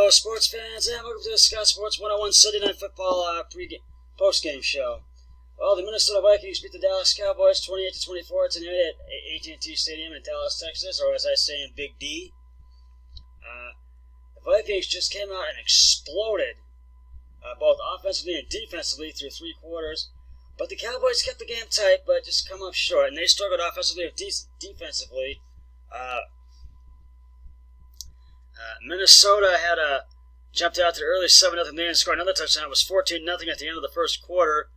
Hello, sports fans, and welcome to the Scott Sports 101 Sunday Night Football post-game show. Well, the Minnesota Vikings beat the Dallas Cowboys 28-24 tonight at AT&T Stadium in Dallas, Texas, or as I say in Big D. The Vikings just came out and exploded, both offensively and defensively, through three quarters. But the Cowboys kept the game tight, but just come up short, and they struggled offensively and defensively. Minnesota had jumped out to the early 7-0 lead and scored another touchdown. It was 14-0 at the end of the first quarter,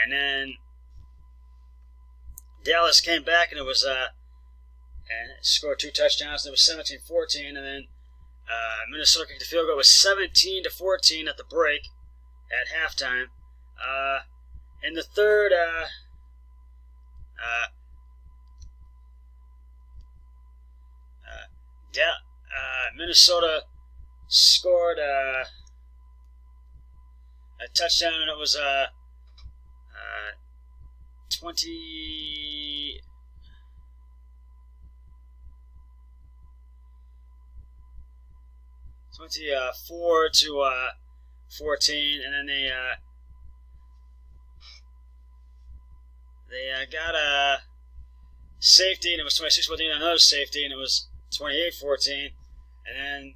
and then Dallas came back and it was and scored two touchdowns. And it was 17-14, and then Minnesota kicked the field goal. It was 17-14 at the break at halftime. In the third, Minnesota scored a touchdown, and it was 24 to 14, and then they got a safety, and it was 26-14, another safety, and it was 28-14. And then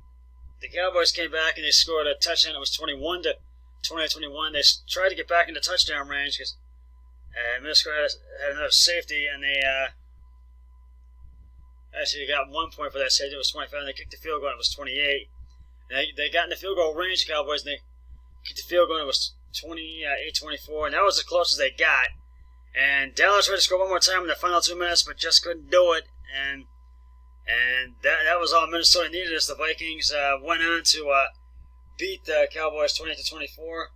the Cowboys came back and they scored a touchdown. It was 21-21. They tried to get back into touchdown range because Minnesota had another safety, and they actually got 1 point for that safety. It was 25, and they kicked the field goal, and it was 28. And they got in the field goal range, the Cowboys, and they kicked the field goal, and it was 28-24, and that was the closest they got. And Dallas tried to score one more time in the final 2 minutes, but just couldn't do it. And that was all Minnesota needed as the Vikings went on to beat the Cowboys 28-24.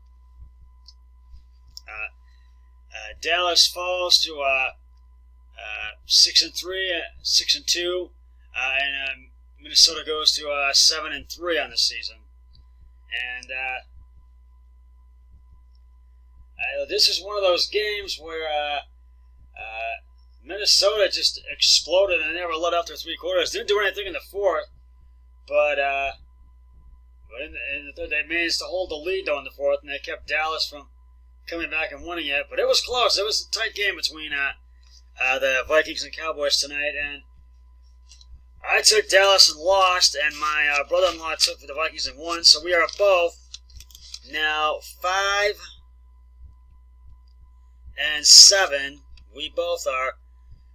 Dallas falls to 6-3, 6-2, and Minnesota goes to 7-3 on the season. And this is one of those games where Minnesota just exploded and never let up their three quarters. Didn't do anything in the fourth, but in the third they managed to hold the lead though in the fourth, and they kept Dallas from coming back and winning it. But it was close. It was a tight game between the Vikings and Cowboys tonight, and I took Dallas and lost, and my brother-in-law took the Vikings and won. So we are both now 5-7. We both are.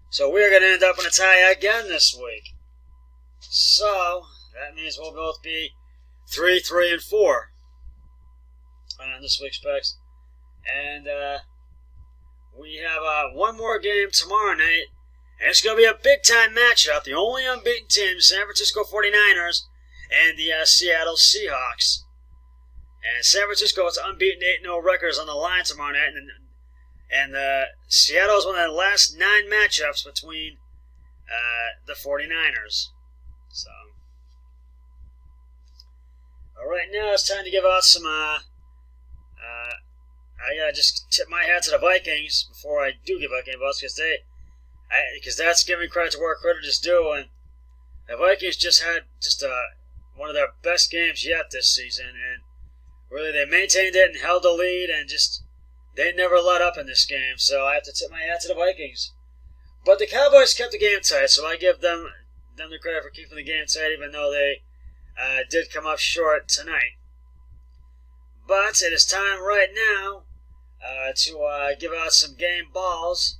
So we're going to end up in a tie again this week. So that means we'll both be 3-3-4 on this week's picks. And we have one more game tomorrow night. And it's going to be a big-time matchup. The only unbeaten team, San Francisco 49ers and the Seattle Seahawks. And San Francisco is unbeaten, 8-0 records on the line tomorrow night. And Seattle is one of the last 9 matchups between the 49ers. So, all right, now it's time to give out some. I gotta just tip my hat to the Vikings before I do give out game votes, because that's giving credit to where credit is due. And the Vikings just had one of their best games yet this season, and really they maintained it and held the lead, and just. They never let up in this game, so I have to tip my hat to the Vikings. But the Cowboys kept the game tight, so I give them the credit for keeping the game tight, even though they did come up short tonight. But it is time right now to give out some game balls.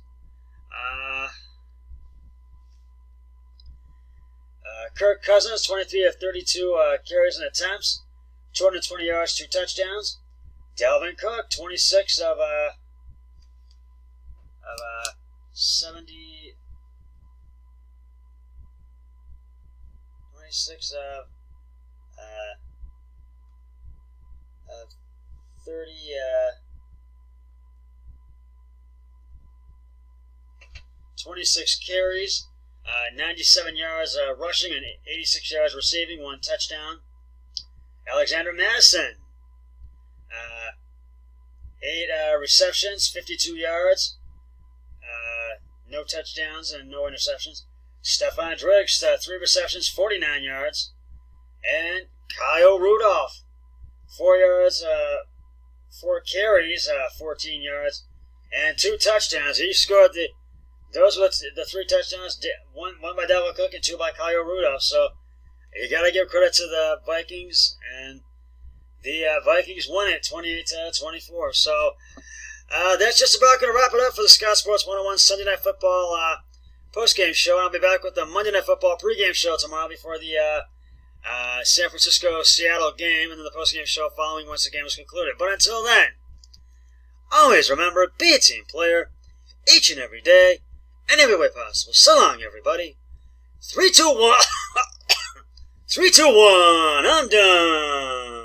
Kirk Cousins, 23 of 32 carries and attempts, 220 yards, 2 touchdowns. Dalvin Cook, 26 of 70, 26 of 30, 26 carries, 97 yards rushing and 86 yards receiving, 1 touchdown. Alexander Madison. 8 receptions, 52 yards, no touchdowns and no interceptions. Stephon Diggs, 3 receptions, 49 yards. And Kyle Rudolph, 4 yards, 4 carries, 14 yards, and 2 touchdowns. He scored those were the 3 touchdowns, one by Dalvin Cook and 2 by Kyle Rudolph. So you got to give credit to the Vikings, and the Vikings won it 28-24. So that's just about going to wrap it up for the Scott Sports 101 Sunday Night Football post-game show. I'll be back with the Monday Night Football pre-game show tomorrow before the San Francisco-Seattle game, and then the post-game show following once the game is concluded. But until then, always remember, be a team player each and every day, and every way possible. So long, everybody. 3, 2, 1. 3, 2, 1. I'm done.